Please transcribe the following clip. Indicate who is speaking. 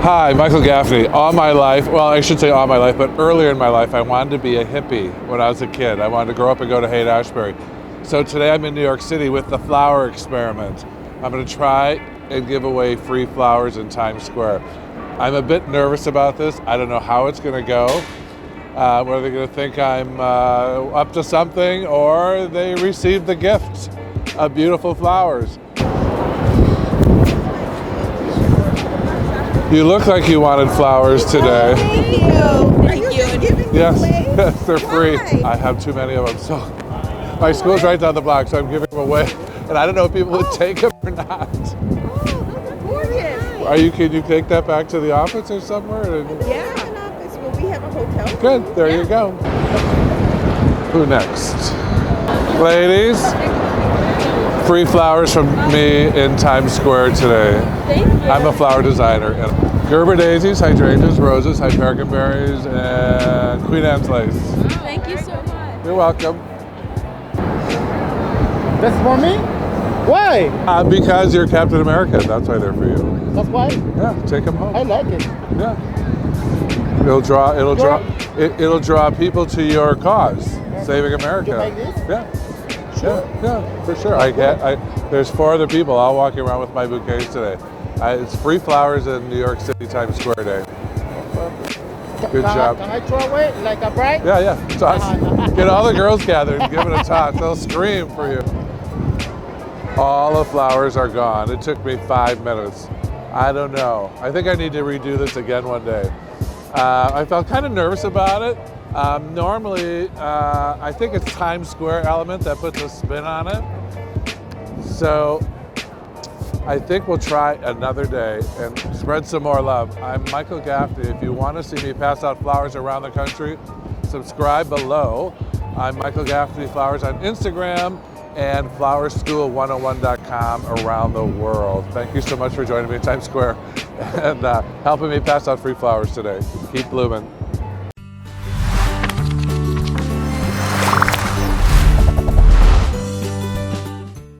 Speaker 1: Hi, Michael Gaffney. All my life, well, I should say all my life, but earlier in my life, I wanted to be a hippie when I was a kid. I wanted to grow up and go to Haight-Ashbury. So today I'm in New York City with the flower experiment. I'm going to try and give away free flowers in Times Square. I'm a bit nervous about this. I don't know how it's going to go. Whether they're going to think I'm up to something or they receive the gift of beautiful flowers. You look like you wanted flowers today.
Speaker 2: Oh, thank you. Are you just giving them
Speaker 1: Yes,
Speaker 2: away?
Speaker 1: yes, they're free.
Speaker 2: Why?
Speaker 1: I have too many of them. So my school's right down the block, so I'm giving them away. And I don't know if people would take them or not.
Speaker 2: Oh, those are gorgeous.
Speaker 1: Can you take that back to the office or somewhere?
Speaker 2: Yeah. An office. Well, we have a hotel.
Speaker 1: Good, there you go. Who next? Ladies, free flowers from me in Times Square today.
Speaker 3: Thank you.
Speaker 1: I'm a flower designer. And Gerber daisies, hydrangeas, roses, hypericum berries, and Queen Anne's lace.
Speaker 3: Thank you so much.
Speaker 1: You're welcome.
Speaker 4: That's for me? Why?
Speaker 1: Because you're Captain America, that's why they're for you.
Speaker 4: That's why?
Speaker 1: Yeah, take them home.
Speaker 4: I like it.
Speaker 1: Yeah. It'll draw people to your cause, saving America.
Speaker 4: You like this?
Speaker 1: Yeah.
Speaker 4: Sure.
Speaker 1: Yeah, for sure. There's 4 other people all walking around with my bouquets today. It's free flowers in New York City Times Square Day. Good job.
Speaker 4: Can I throw away like a bride?
Speaker 1: Yeah. Toss. Get all the girls gathered and give it a toss. They'll scream for you. All the flowers are gone. It took me 5 minutes. I don't know. I think I need to redo this again one day. I felt kind of nervous about it. Normally, I think it's Times Square element that puts a spin on it. So I think we'll try another day and spread some more love. I'm Michael Gaffney. If you want to see me pass out flowers around the country, subscribe below. I'm Michael Gaffney Flowers on Instagram and flowerschool101.com around the world. Thank you so much for joining me in Times Square and helping me pass out free flowers today. Keep blooming.